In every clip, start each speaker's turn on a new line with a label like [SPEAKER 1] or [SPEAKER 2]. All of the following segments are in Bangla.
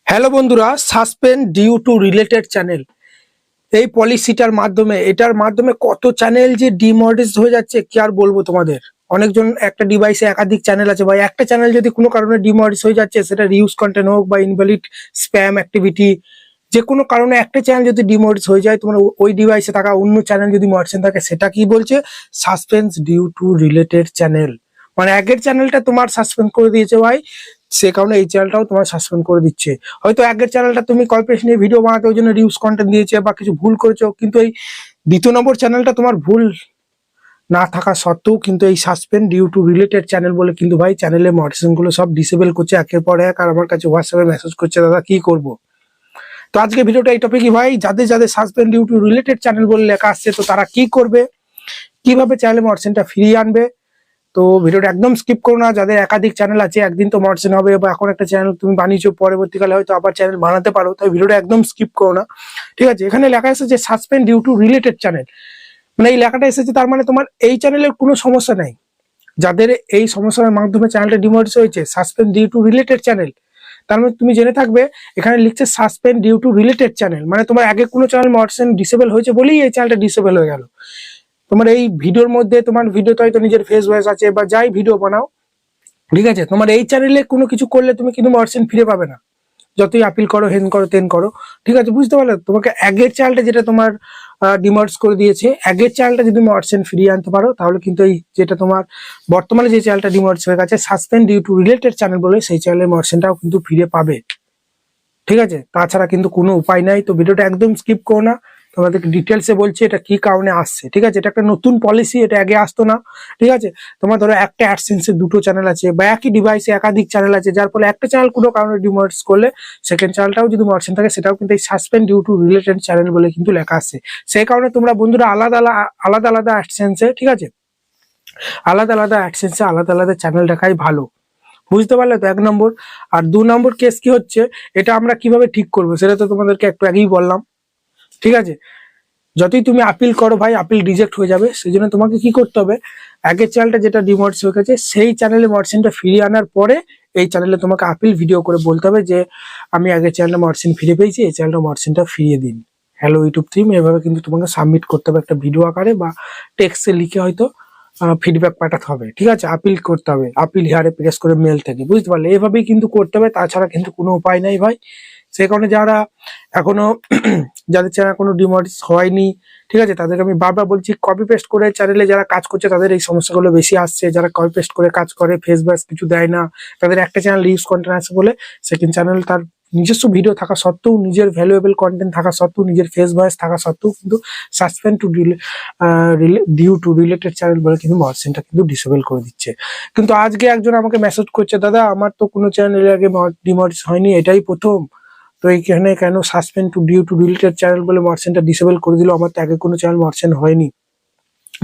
[SPEAKER 1] হ্যালো বন্ধুরা, suspend due to related channel এই পলিসিটার মাধ্যমে এটার মাধ্যমে কত চ্যানেল যে ডিমনিটাইজ হয়ে যাচ্ছে কি আর বলবো তোমাদের। অনেকজন একটা ডিভাইসে একাধিক চ্যানেল আছে, বা একটা চ্যানেল যদি কোনো কারণে ডিমনিটাইজ হয়ে যাচ্ছে, সেটা রিউজ কন্টেন্ট হোক বা ইনভ্যালিড স্প্যাম অ্যাক্টিভিটি, যে কোনো কারণে একটা চ্যানেল যদি ডিমনিটাইজ হয়ে যায়, তোমার ওই ডিভাইসে থাকা অন্য চ্যানেল যদি মর্চেন্ট থাকে, সেটা কি বলছে? Suspense due to related channel. মানে আগের চ্যানেলটা তোমার সাসপেন্ড করে দিয়েছে ভাই, সে কারণে এই চ্যানেলটাও তোমার সাসপেন্ড করে দিচ্ছে। হয়তো আগের চ্যানেলটা তুমি কপিরাইট নিয়ে ভিডিও বানাতে ওই জন্য রিউজ কন্টেন্ট দিয়েছে বা কিছু ভুল করেছো, কিন্তু এই দ্বিতীয় নম্বর চ্যানেলটা তোমার ভুল না থাকা সত্ত্বেও কিন্তু এই suspend due to related channel বলে কিন্তু ভাই চ্যানেলের মনিটরেশন গুলো সব ডিসেবল করছে একের পর এক। আর আমার কাছে হোয়াটসঅ্যাপে মেসেজ করছে, দাদা কি করব। তো আজকে ভিডিওটা এই টপিকই ভাই, যাদের যাদের suspend due to related channel বলে লেখা আসছে, তো তারা কি করবে, কিভাবে চ্যানেলের মনিটরেশনটা ফিরিয়ে আনবে। তো ভিডিওটা একদম স্কিপ করো না। যাদের একাধিক চ্যানেল আছে, একদিন তো মর্চেন হবে, বা এখন একটা চ্যানেল তুমি বানিয়েছো, পরবর্তীকালে হয়তো আবার চ্যানেল বানাতে পারো, তাই ভিডিওটা একদম স্কিপ করো না। ঠিক আছে, এখানে লেখা এসেছে যে suspend due to related channel, মানে এই লেখাটা এসেছে তার মানে তোমার এই চ্যানেলের কোনো সমস্যা নেই। যাদের এই সমস্যার মাধ্যমে চ্যানেলটা ডিমোনিটাইজ হয়েছে, suspend due to related channel, তার মানে তুমি জেনে থাকবে এখানে লিখছে suspend due to related channel, মানে তোমার আগে কোনো চ্যানেল মনিটরেশন ডিসেবল হয়েছে বলেই এই চ্যানেলটা ডিসেবল হয়ে গেল। তোমার এই ভিডিওর মধ্যে তোমার ভিডিওতে হয়তো নিজের ফেস ভয়েস আছে বা যাই ভিডিও বানাও, ঠিক আছে, তোমার এই চ্যানেলে কোনো কিছু করলে তুমি কিন্তু মর্চেন্ট ফিরে পাবে না, যতই আপিল করো, হেন করো, তেন করো। ঠিক আছে, বুঝতে পারলে? তোমাকে আগের চ্যানেলটা যেটা তোমার ডিমার্স করে দিয়েছে, আগের চ্যানেলটা যদি মর্চেন্ট ফিরিয়ে আনতে পারো, তাহলে কিন্তু এই যেটা তোমার বর্তমানে যে চ্যানেলটা ডিমার্স হয়ে গেছে suspend due to related channel বলে, সেই চ্যানেলের মর্চেন্টটাও কিন্তু ফিরে পাবে। ঠিক আছে, তাছাড়া কিন্তু কোনো উপায় নাই। তো ভিডিওটা একদম স্কিপ করো না, তোমাদেরকে ডিটেলসে বলছি এটা কি কারণে আসছে। ঠিক আছে, এটা একটা নতুন পলিসি, এটা আগে আসতো না। ঠিক আছে, তোমার ধরো একটা অ্যাডসেন্সে দুটো চ্যানেল আছে, বা একই ডিভাইসে একাধিক চ্যানেল আছে, যার ফলে একটা চ্যানেল কোনো কারণে ডিমোনেটাইজ করলে সেকেন্ড চ্যানেলটাও যদি মর্চেন্ট থাকে, সেটাও কিন্তু এই suspend due to related channel বলে কিন্তু লেখা আসছে। সেই কারণে তোমরা বন্ধুরা আলাদা আলাদা আলাদা অ্যাডসেন্সে, ঠিক আছে, আলাদা আলাদা অ্যাডসেন্সে আলাদা আলাদা চ্যানেল দেখাই ভালো। বুঝতে পারলে তো? এক নম্বর। আর দু নম্বর কেস কি হচ্ছে, এটা আমরা কিভাবে ঠিক করবো সেটা তো তোমাদেরকে একটু আগেই বললাম। ঠিক আছে, যতই তুমি আপিল করো ভাই, আপিল রিজেক্ট হয়ে যাবে। সেই জন্য তোমাকে কি করতে হবে, আগের চ্যানেলটা যেটা ডিমোনিটাইজ হয়ে গেছে, সেই চ্যানেলে মর্চেন্টটা ফিরিয়ে আনার পরে এই চ্যানেলে তোমাকে আপিল ভিডিও করে বলতে হবে যে আমি আগের চ্যানেলে মর্চেন্ট ফিরে পেয়েছি, এই চ্যানেলটা মর্চেন্টটা ফিরিয়ে দিন। হ্যালো ইউটিউব টিম, এভাবে কিন্তু তোমাকে সাবমিট করতে হবে একটা ভিডিও আকারে বা টেক্সটে লিখে, হয়তো ফিডব্যাক পাঠাতে হবে। ঠিক আছে, আপিল করতে হবে, আপিল হিয়ারে প্রেস করে মেল থেকে। বুঝতে পারলে? এভাবেই কিন্তু করতে হবে, তাছাড়া কিন্তু কোনো উপায় নাই ভাই। সেই কারণে যারা এখনো যাদের চ্যানেল কোনো ডিমনিটাইজ হয়নি, ঠিক আছে, তাদেরকে আমি বারবার বলছি, কপি পেস্ট করে চ্যানেলে যারা কাজ করছে তাদের এই সমস্যাগুলো বেশি আসছে। যারা কপি পেস্ট করে কাজ করে, ফেস ব্যাস কিছু দেয় না, তাদের একটা চ্যানেল ইউজ কন্টেন্ট আছে বলে সেকেন্ড চ্যানেল তার নিজস্ব ভিডিও থাকা সত্ত্বেও, নিজের ভ্যালুয়েবল কন্টেন্ট থাকা সত্ত্বেও, নিজের ফেস ভয়েস থাকা সত্ত্বেও কিন্তু suspend to due to related channel বলে কিন্তু মর্চেন্টটা কিন্তু ডিসেবল করে দিচ্ছে। কিন্তু আজকে একজন আমাকে মেসেজ করছে, দাদা আমার তো কোনো চ্যানেল আগে ডিমনিটাইজ হয়নি, এটাই প্রথম, তো এইখানে কেন suspend to due to related channel বলে মর্চেন্টটা ডিসেবল করে দিল? আমার তো আগে কোনো চ্যানেল মর্চেন্ট হয়নি,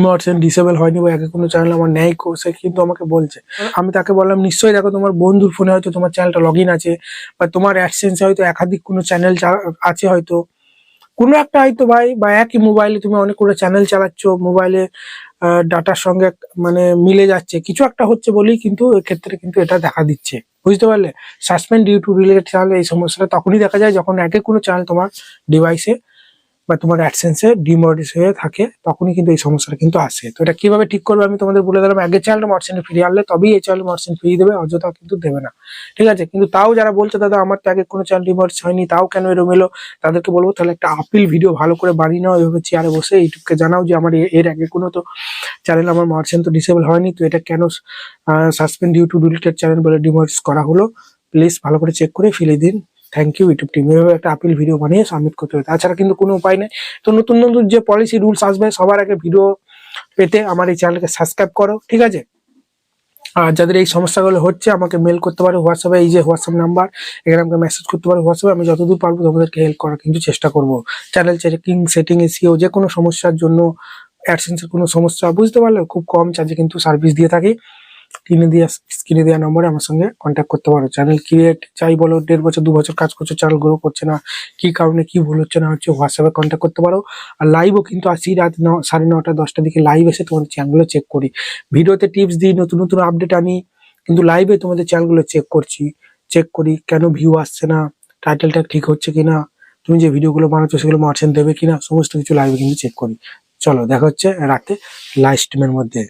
[SPEAKER 1] মর্চেন্ট ডিসেবল হয়নি, বা আগে কোনো চ্যানেল আমার নেই। সে কিন্তু আমাকে বলছে। আমি তাকে বললাম, নিশ্চয়ই দেখো তোমার বন্ধুর ফোনে হয়তো তোমার চ্যানেলটা লগ ইন আছে, বা তোমার অ্যাডসেন্সে হয়তো একাধিক কোনো চ্যানেল আছে, হয়তো কোনো একটা হয়তো ভাই, বা একই মোবাইলে তুমি অনেক করে চ্যানেল চালাচ্ছ, মোবাইলে ডাটার সঙ্গে মানে মিলে যাচ্ছে, কিছু একটা হচ্ছে বলেই কিন্তু এক্ষেত্রে কিন্তু এটা দেখা দিচ্ছে। বুঝতে পারলে? Suspend due to related channel এই সমস্যাটা তখনই দেখা যায় যখন একে কোনো চ্যানেল তোমার ডিভাইসে বা তোমার অ্যাডসেন্সে ডিমনিটাইজ হয়ে থাকে, তখনই কিন্তু এই সমস্যাটা কিন্তু আসে। তো এটা কিভাবে ঠিক করবে আমি তোমাদের বলে দিলাম। আগের চ্যানেলটা মর্চেন্টে ফিরিয়ে আনলে তবেই এই চ্যানেল মর্চেন্ট ফিরিয়ে দেবে, অযথা কিন্তু দেবে না। ঠিক আছে, কিন্তু তাও যারা বলছে দাদা আমার তো আগে কোনো চ্যানেল ডিমনিটাইজ হয়নি, তাও কেন এরকম এলো, তাদেরকে বলবো তাহলে একটা আপিল ভিডিও ভালো করে বানিয়ে নাও, এভাবে চেয়ারে বসে ইউটিউবকে জানাও যে আমার এর আগে কোনো তো চ্যানেল আমার মার্চেন্ট তো ডিসেবল হয়নি, তো এটা কেন suspend due to deleted channel বলে ডিমনিটাইজ করা হলো, প্লিজ ভালো করে চেক করে ফেলে দিন। Thank you YouTube team. এভাবে একটা আপিল ভিডিও বানিয়ে সাবমিট করতে হবে, তাছাড়া কিন্তু কোনো উপায় নেই। তো নতুন নতুন যে পলিসি রুলস আসবে সবার আগে ভিডিও পেতে আমার এই চ্যানেলকে সাবস্ক্রাইব করো। ঠিক আছে, আর যাদের এই সমস্যাগুলো হচ্ছে আমাকে মেল করতে পারো হোয়াটসঅ্যাপে, এই যে হোয়াটসঅ্যাপ নাম্বার, এখানে আমাকে মেসেজ করতে পারো হোয়াটসঅ্যাপে। আমি যতদূর পারবো তোমাদেরকে হেল্প করার কিন্তু চেষ্টা করবো। চ্যানেল চেকিং, সেটিং, এসইও, যে কোনো সমস্যার জন্য, অ্যাডসেন্সের কোনো সমস্যা, বুঝতে পারলে খুব কম চার্জে কিন্তু সার্ভিস দিয়ে থাকি। স্ক্রিনে দেওয়া নম্বরে আমার সঙ্গে কন্ট্যাক্ট করতে পারো। চ্যানেল ক্রিয়েট চাই বলো, 1.5 বছর 2 বছর কাজ করছো, চ্যানেল গ্রো করছে না, কি কারণে কি ভুল হচ্ছে না হচ্ছে, হোয়াটসঅ্যাপে কন্ট্যাক্ট করতে পারো। আর লাইভও কিন্তু আসি রাত 9:30 10টার দিকে লাইভ এসে তোমাদের চ্যানেলগুলো চেক করি। ভিডিওতে টিপস দিই, নতুন নতুন আপডেট আনি, কিন্তু লাইভে তোমাদের চ্যানেলগুলো চেক করি কেন ভিউ আসছে না, টাইটেলটা ঠিক হচ্ছে কিনা, তুমি যে ভিডিওগুলো বানাচ্ছো সেগুলো মার্চেন্ট দেবে কিনা, সমস্ত কিছু লাইভে কিন্তু চেক করি। চলো দেখা হচ্ছে রাতে লাইভ স্ট্রিমের মধ্যে।